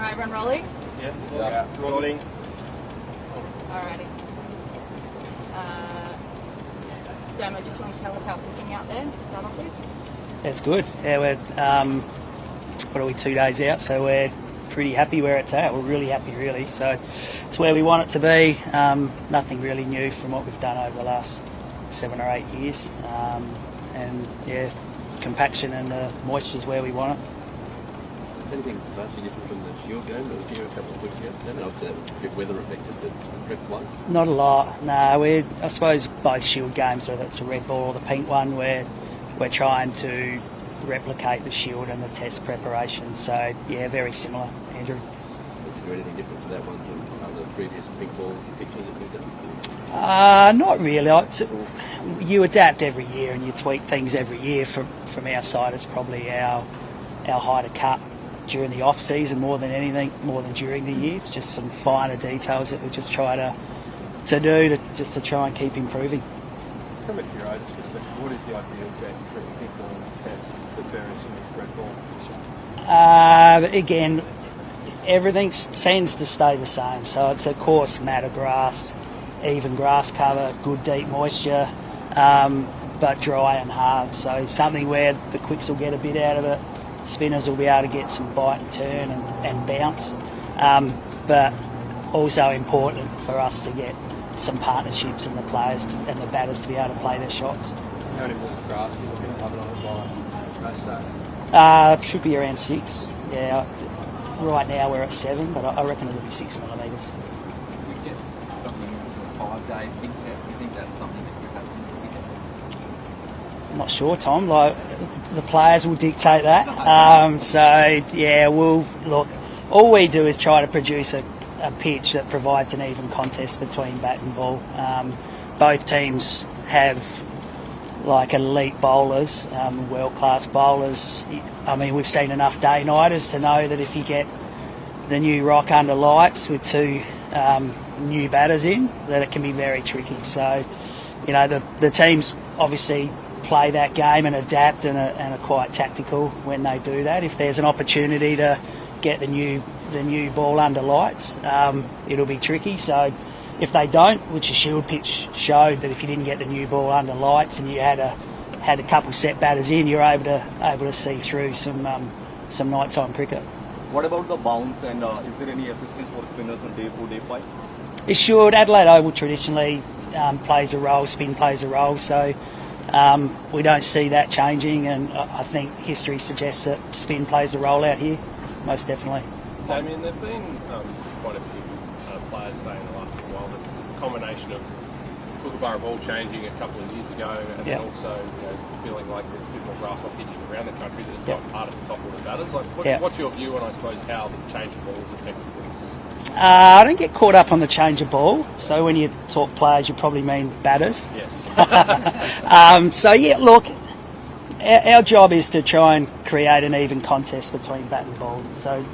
Alright, everyone rolling? Yeah. Rolling. Alrighty. Damo, just want to tell us how it's looking out there to start off with? It's good. Yeah, we're, what are we, 2 days out, so we're pretty happy where it's at. We're really happy, really. So it's where we want it to be. Nothing really new from what we've done over the last 7 or 8 years. And yeah, compaction and the moisture's where we want it. Anything vastly different from the Shield game that was here a couple of weeks ago? And obviously that was a bit weather affected, but rep-wise? Not a lot. No, I suppose both Shield games, whether it's a red ball or the pink one, we're trying to replicate the Shield and the test preparation. So yeah, very similar, Andrew. Did you do anything different to that one from the previous pink ball pictures that we've done? Not really. You adapt every year and you tweak things every year. From our side, it's probably our high to cut during the off season more than anything, more than during the year. It's just some finer details that we just try to do to try and keep improving. From a curator's perspective, what is the ideal game for a pink ball test that varies from a red ball? Again, everything tends to stay the same. So it's a coarse matter grass, even grass cover, good deep moisture, but dry and hard. So something where the quicks will get a bit out of it. Spinners will be able to get some bite and turn and bounce. But also important for us to get some partnerships and the players and the batters to be able to play their shots. How many balls of grass are you looking at having on it by match day? Should be around 6. Yeah, right now we're at 7, but I reckon it'll be 6 millimetres. If we get something into a 5-day big test, do you think that's something that could happen? I'm not sure, Tom. Like the players will dictate that. So yeah, we'll look. All we do is try to produce a pitch that provides an even contest between bat and ball. Both teams have like elite bowlers, world-class bowlers. I mean, we've seen enough day-nighters to know that if you get the new rock under lights with 2 new batters in, that it can be very tricky. So, you know, the teams obviously play that game and adapt and are quite tactical when they do that. If there's an opportunity to get the new ball under lights, it'll be tricky. So if they don't, which the Shield pitch showed that if you didn't get the new ball under lights and you had a couple set batters in, you're able to see through some nighttime cricket. What about the bounce, and is there any assistance for spinners on day 4, day 5? It should. Adelaide Oval traditionally plays a role, spin plays a role, so we don't see that changing, and I think history suggests that spin plays a role out here, most definitely. Damien, there have been quite a few players saying in the last little while that the combination of Kookaburra ball changing a couple of years ago and then also feeling like there's a bit more grass on pitches around the country that it's not hard at the top of the batters. Like, what's your view on, I suppose, how the change of ball has affected things? I don't get caught up on the change of ball. So when you talk players, you probably mean batters. Yes. So yeah, look, our job is to try and create an even contest between bat and ball. So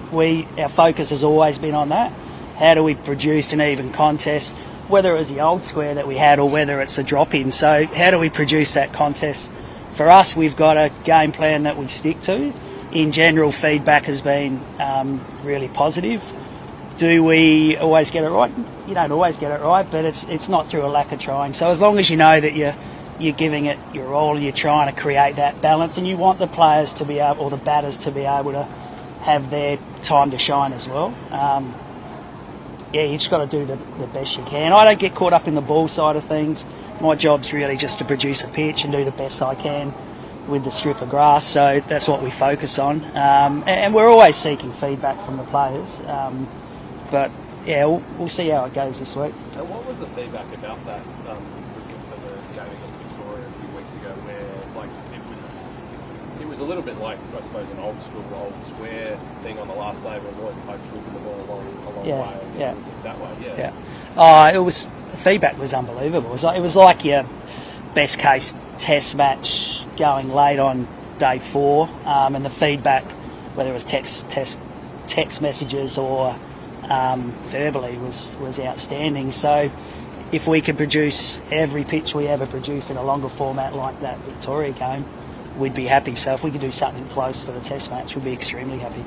our focus has always been on that. How do we produce an even contest, whether it was the old square that we had or whether it's a drop-in. So how do we produce that contest? For us, we've got a game plan that we stick to. In general, feedback has been really positive. Do we always get it right? You don't always get it right, but it's not through a lack of trying. So as long as you know that you're giving it your all, you're trying to create that balance, and you want the players to be able, or the batters to be able to have their time to shine as well. You just got to do the best you can. I don't get caught up in the ball side of things. My job's really just to produce a pitch and do the best I can with the strip of grass, so that's what we focus on. And we're always seeking feedback from the players. But yeah, we'll see how it goes this week. And what was the feedback about that looking for the game against Victoria a few weeks ago, where like it was a little bit like, I suppose, an old square thing on the last day where Lloyd Pope's whipping the ball a long way and it's that way. The feedback was unbelievable. It was like your best case test match going late on day 4, and the feedback, whether it was text messages or verbally, was outstanding. So if we could produce every pitch we ever produced in a longer format like that Victoria game, we'd be happy. So if we could do something close for the test match, we'd be extremely happy.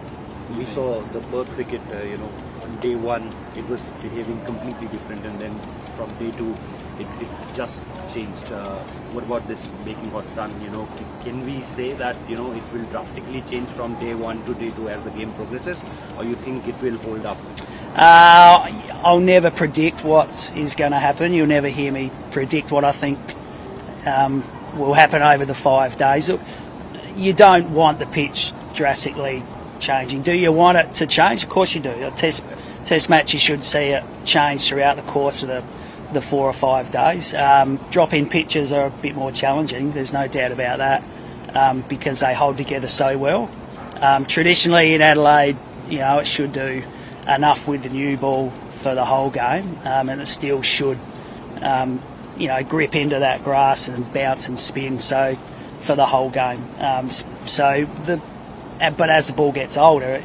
We saw the Perth cricket, on day one it was behaving completely different, and then from day two it just changed. What about this baking hot sun? Can we say that it will drastically change from day one to day two as the game progresses, or you think it will hold up? I'll never predict what is going to happen. You'll never hear me predict what I think will happen over the 5 days. Look, you don't want the pitch drastically changing. Do you want it to change? Of course you do. A test match, you should see it change throughout the course of the 4 or 5 days. Drop-in pitches are a bit more challenging, there's no doubt about that, because they hold together so well. Traditionally in Adelaide, it should do enough with the new ball for the whole game, and it still should, grip into that grass and bounce and spin, so for the whole game. But as the ball gets older,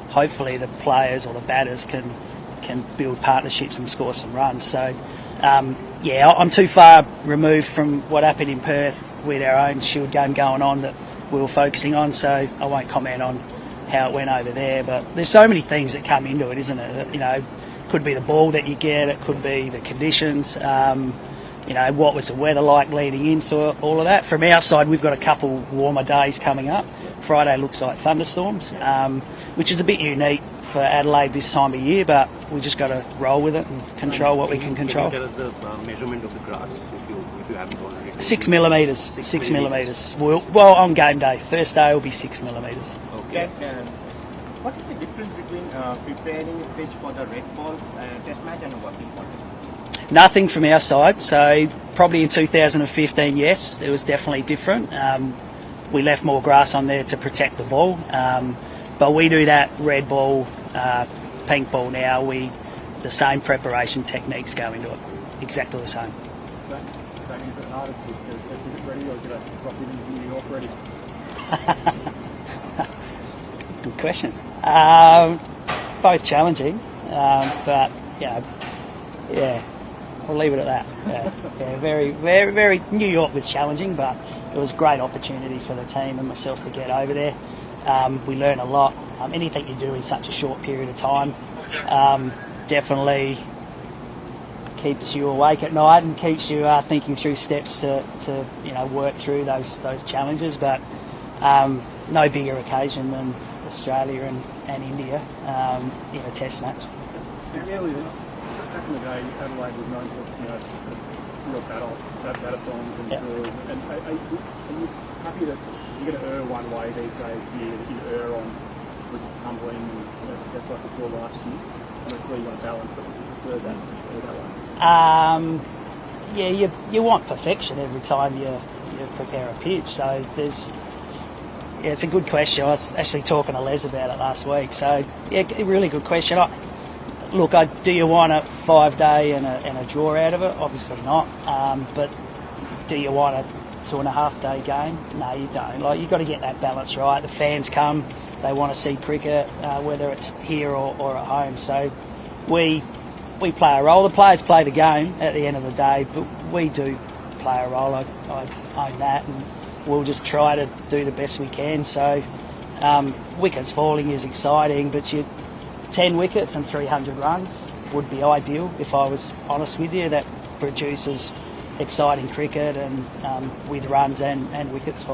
hopefully the players or the batters can build partnerships and score some runs. So, I'm too far removed from what happened in Perth with our own Shield game going on that we were focusing on, so I won't comment on how it went over there. But there's so many things that come into it, isn't it? Could be the ball that you get, it could be the conditions, what was the weather like leading into it, all of that. From our side, we've got a couple warmer days coming up. Friday looks like thunderstorms, which is a bit unique for Adelaide this time of year, but we just got to roll with it and control what we can control. Can you tell us the measurement of the grass, if you haven't already? 6 millimetres. 6 millimetres. Well, on game day. First day will be 6 millimetres. Okay. What is the difference between preparing a pitch for the red ball test match and a working format? Nothing from our side. So probably in 2015, yes, it was definitely different. We left more grass on there to protect the ball, but we do that red ball, pink ball now. The same preparation techniques go into it, exactly the same. That means an artist is it ready, or did I drop it in New York ready? Good question. Both challenging, but I'll leave it at that. Very, very, very. New York was challenging, but it was a great opportunity for the team and myself to get over there. We learn a lot. Anything you do in such a short period of time definitely keeps you awake at night and keeps you thinking through steps to work through those challenges. But no bigger occasion than Australia and India in a test match. Back in the day, Adelaide was known for real battathons and drills. And are you happy that you're going to err one way these days here, that you err on wickets tumbling and just like we saw last year? I mean, clearly you want to balance, but you prefer that way. You want perfection every time you prepare a pitch. So it's a good question. I was actually talking to Les about it last week. So a really good question. Look, do you want a 5-day and a draw out of it? Obviously not. But do you want a 2.5-day game? No, you don't. You've got to get that balance right. The fans come, they want to see cricket, whether it's here or at home. So we play a role. The players play the game at the end of the day, but we do play a role. I own that, and we'll just try to do the best we can. So wickets falling is exciting, but 10 wickets and 300 runs would be ideal, if I was honest with you. That produces exciting cricket and with runs and wickets falling.